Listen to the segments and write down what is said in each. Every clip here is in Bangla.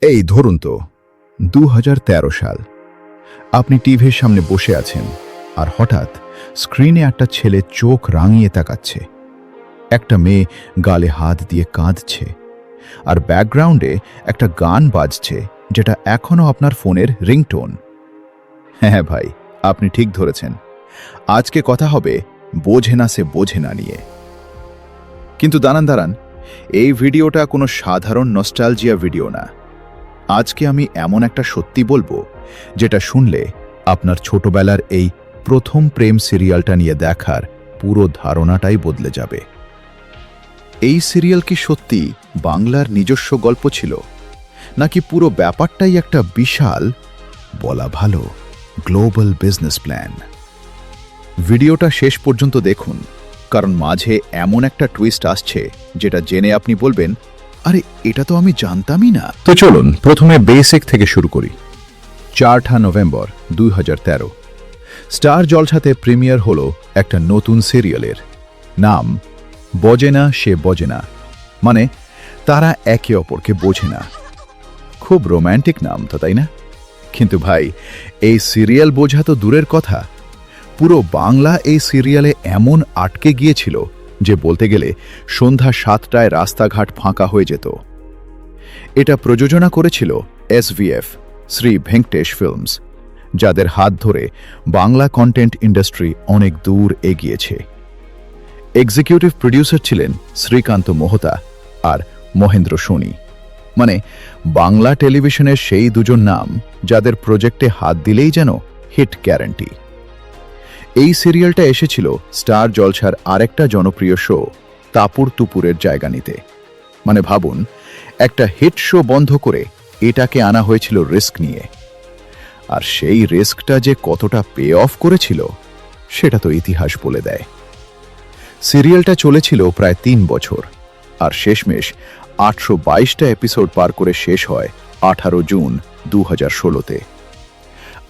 এই ধরুন তো 2013 সাল, আপনি টিভির সামনে বসে আছেন আর হঠাৎ স্ক্রিনে একটা ছেলে চোখ রাঙিয়ে তাকাচ্ছে, একটা মেয়ে গালে হাত দিয়ে কাঁদছে, আর ব্যাকগ্রাউন্ডে একটা গান বাজছে যেটা এখনো আপনার ফোনের রিংটোন। হ্যাঁ ভাই, আপনি ঠিক ধরেছেন। আজকে কথা হবে বোঝে না সে বোঝে না নিয়ে। কিন্তু দাঁড়ান, এই ভিডিওটা কোনো সাধারণ নস্টালজিয়া ভিডিও না। আজকে আমি এমন একটা সত্যি বলবো যেটা শুনলে আপনার ছোটবেলার এই প্রথম প্রেম সিরিয়ালটা নিয়ে দেখার পুরো ধারণাটাই বদলে যাবে। এই সিরিয়াল কি সত্যি বাংলার নিজস্ব গল্প ছিল, নাকি পুরো ব্যাপারটাই একটা বিশাল, বলা ভালো, গ্লোবাল বিজনেস প্ল্যান? ভিডিওটা শেষ পর্যন্ত দেখুন, কারণ মাঝে এমন একটা টুইস্ট আসছে যেটা জেনে আপনি বলবেন, আরে এটা তো আমি জানতামই না। তো চলুন প্রথমে বেসিক থেকে শুরু করি। 4 নভেম্বর 2013 স্টার জলসাতে প্রিমিয়ার হলো একটা নতুন সিরিয়ালের নাম বোঝে না সে বোঝে না, মানে তারা একে অপরকে বোঝে না। খুব রোম্যান্টিক নাম তো, তাই না? কিন্তু ভাই, এই সিরিয়াল বোঝা তো দূরের কথা, পুরো বাংলা এই সিরিয়ালে এমন আটকে গিয়েছিল যে বলতে গেলে সন্ধ্যা 7টায় রাস্তাঘাট ফাঁকা হয়ে যেত। এটা প্রযোজনা করেছিল SVF, শ্রী ভেঙ্কটেশ ফিল্মস, যাদের হাত ধরে বাংলা কন্টেন্ট ইন্ডাস্ট্রি অনেক দূর এগিয়েছে। এক্সিকিউটিভ প্রডিউসার ছিলেন শ্রীকান্ত মোহতা আর মহেন্দ্র সোনি, মানে বাংলা টেলিভিশনের সেই দুজন নাম যাদের প্রজেক্টে হাত দিলেই যেন হিট গ্যারান্টি। এই সিরিয়ালটা এসেছিল স্টার জলসার আরেকটা জনপ্রিয় শো তাপুর তুপুরের জায়গা নিতে। মানে ভাবুন, একটা হিট শো বন্ধ করে এটাকে আনা হয়েছিল রিস্ক নিয়ে, আর সেই রিস্কটা যে কতটা পে অফ করেছিল সেটা তো ইতিহাস বলে দেয়। সিরিয়ালটা চলেছিল প্রায় 3 বছর, আর শেষমেশ 822টা এপিসোড পার করে শেষ হয় 18 জুন 2016-তে।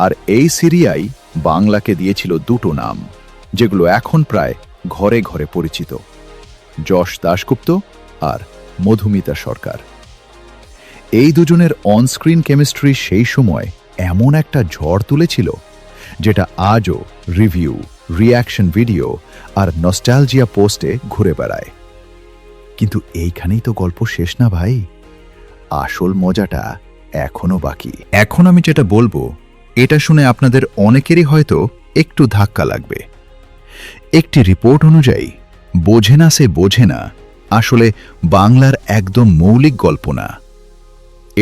আর এই সিরিয়াল বাংলাকে দিয়েছিল দুটো নাম, যেগুলো এখন প্রায় ঘরে ঘরে পরিচিত: যশ দাশগুপ্ত আর মধুমিতা সরকার। এই দুজনের অনস্ক্রিন কেমিস্ট্রি সেই সময় এমন একটা ঝড় তুলেছিল যেটা আজও রিভিউ, রিঅ্যাকশন ভিডিও আর নস্টালজিয়া পোস্টে ঘুরে বেড়ায়। কিন্তু এইখানেই তো গল্প শেষ না ভাই, আসল মজাটা এখনো বাকি। এখন আমি যেটা বলবো এটা শুনে আপনাদের অনেকেরই হয়তো একটু ধাক্কা লাগবে। একটি রিপোর্ট অনুযায়ী বোঝে না সে বোঝে না আসলে বাংলার একদম মৌলিক গল্প না।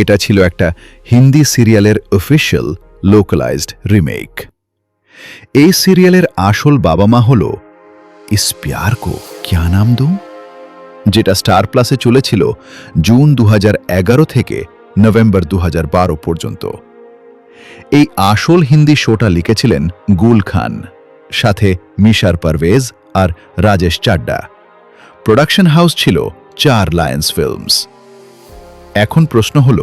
এটা ছিল একটা হিন্দি সিরিয়ালের অফিশিয়াল লোকালাইজড রিমেক। এই সিরিয়ালের আসল বাবা মা হল ইস প্যার কো ক্যা নাম দুঁ, যেটা স্টার প্লাসে চলেছিল জুন 2011 থেকে নভেম্বর 2012 পর্যন্ত। এই আসল হিন্দি শোটা লিখেছিলেন গুল খান, সাথে মিশার পারভেজ আর রাজেশ চাড্ডা। প্রোডাকশন হাউস ছিল 4 লায়ন্স ফিল্মস। এখন প্রশ্ন হল,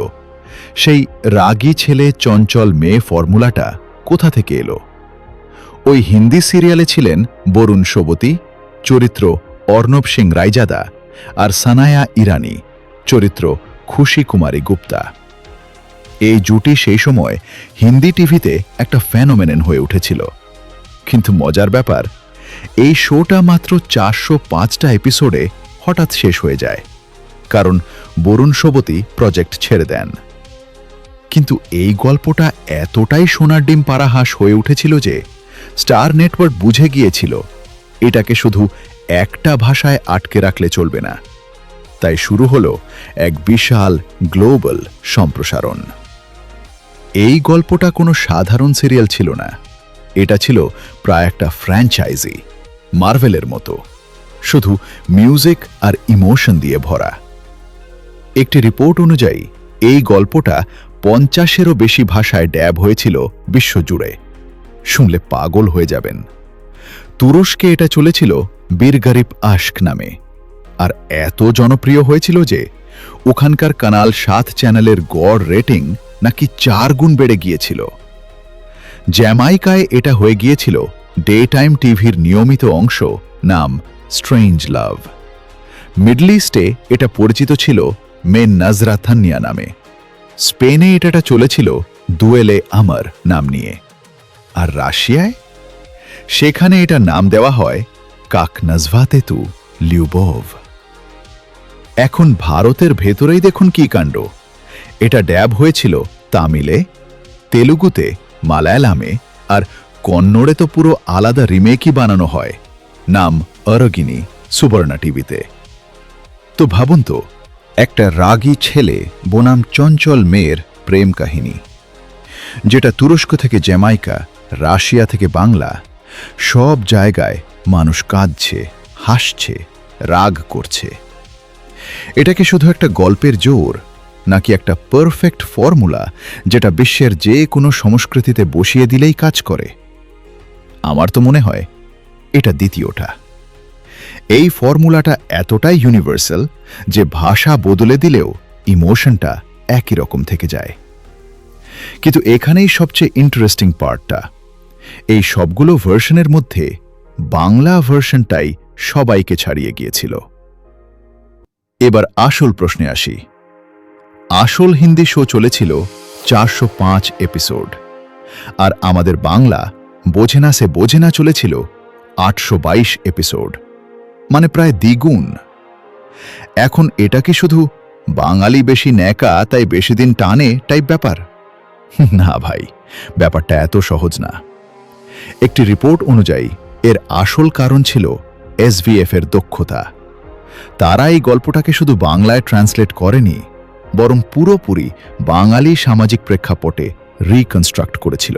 সেই রাগী ছেলে চঞ্চল মেয়ে ফর্মুলাটা কোথা থেকে এলো? ওই হিন্দি সিরিয়ালে ছিলেন বরুণ সোবতী, চরিত্র অর্ণব সিং রায়জাদা, আর সানায়া ইরানি, চরিত্র খুশি কুমারী গুপ্তা। এই জুটি সেই সময় হিন্দি টিভিতে একটা ফেনোমেনন হয়ে উঠেছিল। কিন্তু মজার ব্যাপার, এই শোটা মাত্র 405টা এপিসোডে হঠাৎ শেষ হয়ে যায়, কারণ বরুণ সোবতী প্রজেক্ট ছেড়ে দেন। কিন্তু এই গল্পটা এতটাই সোনার ডিম পাড়া হাঁস হয়ে উঠেছিল যে স্টার নেটওয়ার্ক বুঝে গিয়েছিল এটাকে শুধু একটা ভাষায় আটকে রাখলে চলবে না। তাই শুরু হলো এক বিশাল গ্লোবাল সম্প্রসারণ। এই গল্পটা কোনো সাধারণ সিরিয়াল ছিল না, এটা ছিল প্রায় একটা ফ্র্যাঞ্চাইজি, মার্ভেলের মতো, শুধু মিউজিক আর ইমোশন দিয়ে ভরা। একটি রিপোর্ট অনুযায়ী এই গল্পটা 50-এরও বেশি ভাষায় ড্যাব হয়েছিল বিশ্বজুড়ে। শুনলে পাগল হয়ে যাবেন। তুরস্কে এটা চলেছিল বীর গরিব আশক নামে, আর এত জনপ্রিয় হয়েছিল যে ওখানকার কানাল 7 চ্যানেলের গড় রেটিং নাকি 4 গুণ বেড়ে গিয়েছিল। জ্যামাইকায় এটা হয়ে গিয়েছিল ডে টাইম টিভির নিয়মিত অংশ, নাম স্ট্রেঞ্জ লাভ। মিডল ইস্টে এটা পরিচিত ছিল মেন নাজরা থান্নিয়া নামে। স্পেনে এটা চলেছিল দুয়েলে আমর নাম নিয়ে, আর রাশিয়ায় সেখানে এটা নাম দেওয়া হয় কাক নজভাতে তু লিউবভ। এখন ভারতের ভেতরেই দেখুন কি কাণ্ড। এটা ড্যাব হয়েছিল তামিলে, তেলুগুতে, মালায়ালামে, আর কন্নড়ে তো পুরো আলাদা রিমেকই বানানো হয়, নাম অরগিনী, সুবর্ণা টিভিতে। তো ভাবুন তো, একটা রাগী ছেলে বনাম চঞ্চল মেয়ের প্রেম কাহিনী, যেটা তুরস্ক থেকে জ্যামাইকা, রাশিয়া থেকে বাংলা, সব জায়গায় মানুষ কাঁদছে, হাসছে, রাগ করছে। এটা কি শুধু একটা গল্পের জোর, নাকি একটা পারফেক্ট ফর্মুলা যেটা বিশ্বের যে কোনো সংস্কৃতিতে বসিয়ে দিলেই কাজ করে? আমার তো মনে হয় এটা দ্বিতীয়টা। এই ফর্মুলাটা এতটাই ইউনিভার্সাল যে ভাষা বদলে দিলেও ইমোশনটা একই রকম থেকে যায়। কিন্তু এখানেই সবচেয়ে ইন্টারেস্টিং পার্টটা, এই সবগুলো ভার্সনের মধ্যে বাংলা ভার্সনটাই সবাইকে ছাড়িয়ে গিয়েছিল। এবার আসল প্রশ্নে আসি। আসল হিন্দি শো চলেছিল 405 এপিসোড, আর আমাদের বাংলা বোঝে না সে বোঝে না চলেছিল 822 এপিসোড, মানে প্রায় দ্বিগুণ। এখন এটা কি শুধু বাঙালি বেশি ন্যাকা তাই বেশি দিন টানে টাইপ ব্যাপার? না ভাই, ব্যাপারটা এত সহজ না। একটি রিপোর্ট অনুযায়ী এর আসল কারণ ছিল এসভিএফ এর দক্ষতা। তারা এই গল্পটাকে শুধু বাংলায় ট্রান্সলেট করেনি, বরং পুরোপুরি বাঙালি সামাজিক প্রেক্ষাপটে রিকনস্ট্রাক্ট করেছিল।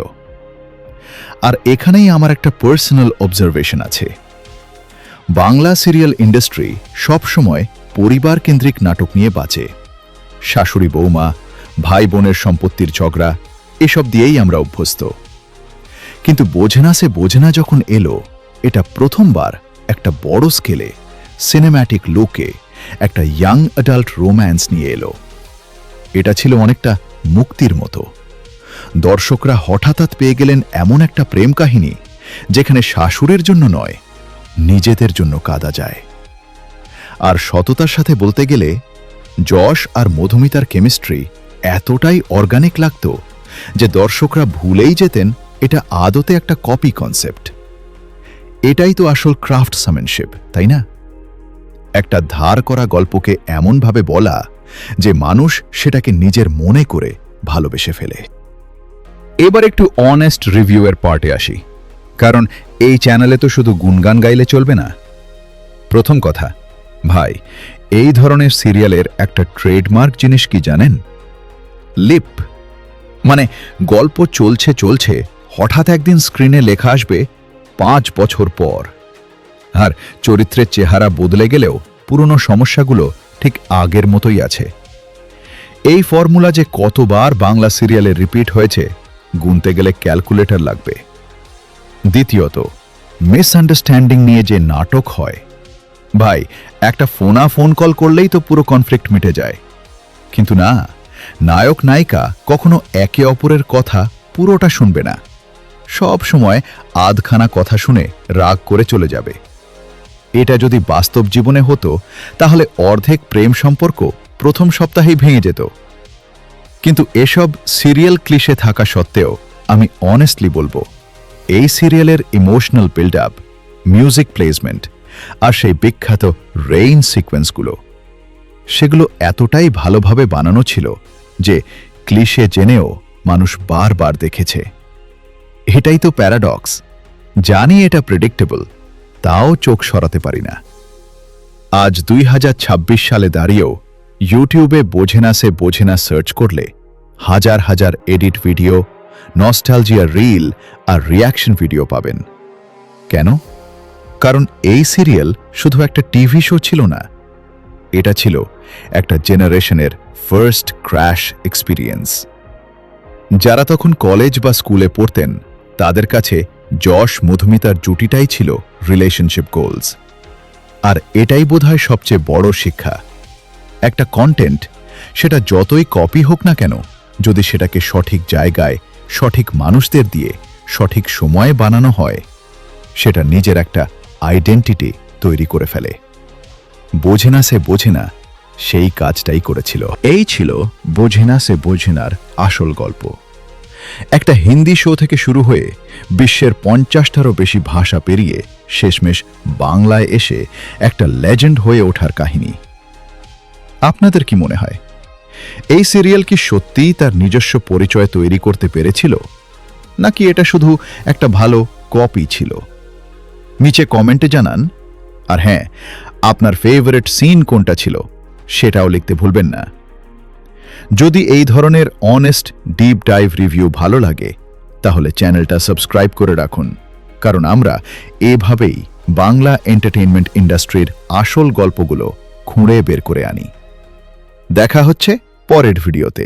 আর এখানেই আমার একটা পার্সোনাল অবজারভেশন আছে। বাংলা সিরিয়াল ইন্ডাস্ট্রি সবসময় পরিবার কেন্দ্রিক নাটক নিয়ে বাঁচে। শাশুড়ি বৌমা, ভাই বোনের সম্পত্তির ঝগড়া, এসব দিয়েই আমরা অভ্যস্ত। কিন্তু বোঝে না সে বোঝে না যখন এলো, এটা প্রথমবার একটা বড় স্কেলে সিনেম্যাটিক লুকে একটা ইয়াং অ্যাডাল্ট রোম্যান্স নিয়ে এলো। এটা ছিল অনেকটা মুক্তির মতো। দর্শকরা হঠাৎ পেয়ে গেলেন এমন একটা প্রেম কাহিনী যেখানে শাশুড়ের জন্য নয়, নিজেদের জন্য কাঁদা যায়। আর সততার সাথে বলতে গেলে যশ আর মধুমিতার কেমিস্ট্রি এতটাই অর্গানিক লাগত যে দর্শকরা ভুলেই যেতেন এটা আদতে একটা কপি কনসেপ্ট। এটাই তো আসল ক্রাফটসম্যানশিপ, তাই না? একটা ধার করা গল্পকে এমনভাবে বলা যে মানুষ সেটাকে নিজের মনে করে ভালোবেসে ফেলে। এবার একটু অনেস্ট রিভিউয়ের পার্টে আসি, কারণ এই চ্যানেলে তো শুধু গুণগান গাইলে চলবে না। প্রথম কথা, ভাই, এই ধরনের সিরিয়ালের একটা ট্রেডমার্ক জিনিস কি জানেন? লিপ। মানে গল্প চলছে চলছে, হঠাৎ একদিন স্ক্রিনে লেখা আসবে 5 বছর পর, আর চরিত্রের চেহারা বদলে গেলেও পুরনো সমস্যাগুলো ঠিক আগের মতোই আছে। এই ফর্মুলা যে কতবার বাংলা সিরিয়ালে রিপিট হয়েছে গুনতে গেলে ক্যালকুলেটর লাগবে। দ্বিতীয়ত, মিসআন্ডারস্ট্যান্ডিং নিয়ে যে নাটক হয়, ভাই, একটা ফোন কল করলেই তো পুরো কনফ্লিক্ট মিটে যায়। কিন্তু না, নায়ক নায়িকা কখনো একে অপরের কথা পুরোটা শুনবে না, সব সময় আধখানা কথা শুনে রাগ করে চলে যাবে। এটা যদি বাস্তব জীবনে হতো তাহলে অর্ধেক প্রেম সম্পর্ক প্রথম সপ্তাহেই ভেঙে যেত। কিন্তু এসব সিরিয়াল ক্লিশে থাকা সত্ত্বেও আমি অনেস্টলি বলবো, এই সিরিয়ালের emotional build up, music placement আর সেই বিখ্যাত রেইন সিকোয়েন্সগুলো, সেগুলো এতটাই ভালোভাবে বানানো ছিল যে ক্লিশে জেনেও মানুষ বারবার দেখেছে। এটাই তো প্যারাডক্স। জানি এটা প্রেডিক্টেবল, তাও চোখ সরাতে পারি না। আজ 2026 সালে দাঁড়িয়েও ইউটিউবে বোঝে না সে বোঝে না সার্চ করলে হাজার হাজার এডিট ভিডিও, নস্টালজিয়া রিল আর রিয়াকশন ভিডিও পাবেন। কেন? কারণ এই সিরিয়াল শুধু একটা টিভি শো ছিল না, এটা ছিল একটা জেনারেশনের ফার্স্ট ক্র্যাশ এক্সপিরিয়েন্স। যারা তখন কলেজ বা স্কুলে পড়তেন তাদের কাছে যশ মধুমিতার জুটিটাই ছিল রিলেশনশিপ গোলস। আর এটাই বোধহয় সবচেয়ে বড় শিক্ষা। একটা কন্টেন্ট, সেটা যতই কপি হোক না কেন, যদি সেটাকে সঠিক জায়গায় সঠিক মানুষদের দিয়ে সঠিক সময়ে বানানো হয়, সেটা নিজের একটা আইডেন্টিটি তৈরি করে ফেলে। বোঝে না সে বোঝে না, সেই কাজটাই করেছিল। এই ছিল বোঝেনা সে বোঝেনার আসল গল্প। একটা হিন্দি শো থেকে শুরু হয়ে বিশ্বের 50টারও বেশি ভাষা পেরিয়ে শেষমেশ বাংলায় এসে একটা লেজেন্ড হয়ে ওঠার কাহিনী। আপনাদের কি মনে হয়, এই সিরিয়াল কি সত্যিই তার নিজস্ব পরিচয় তৈরি করতে পেরেছিল, নাকি এটা শুধু একটা ভালো কপি ছিল? নিচে কমেন্টে জানান। আর হ্যাঁ, আপনার ফেভারিট সিন কোনটা ছিল সেটাও লিখতে ভুলবেন না। যদি এই ধরনের অনেস্ট ডিপ ডাইভ রিভিউ ভালো লাগে তাহলে চ্যানেলটা সাবস্ক্রাইব করে রাখুন, কারণ আমরা এভাবেই বাংলা এন্টারটেইনমেন্ট ইন্ডাস্ট্রির আসল গল্পগুলো খুঁড়ে বের করে আনি। দেখা হচ্ছে পরের ভিডিওতে।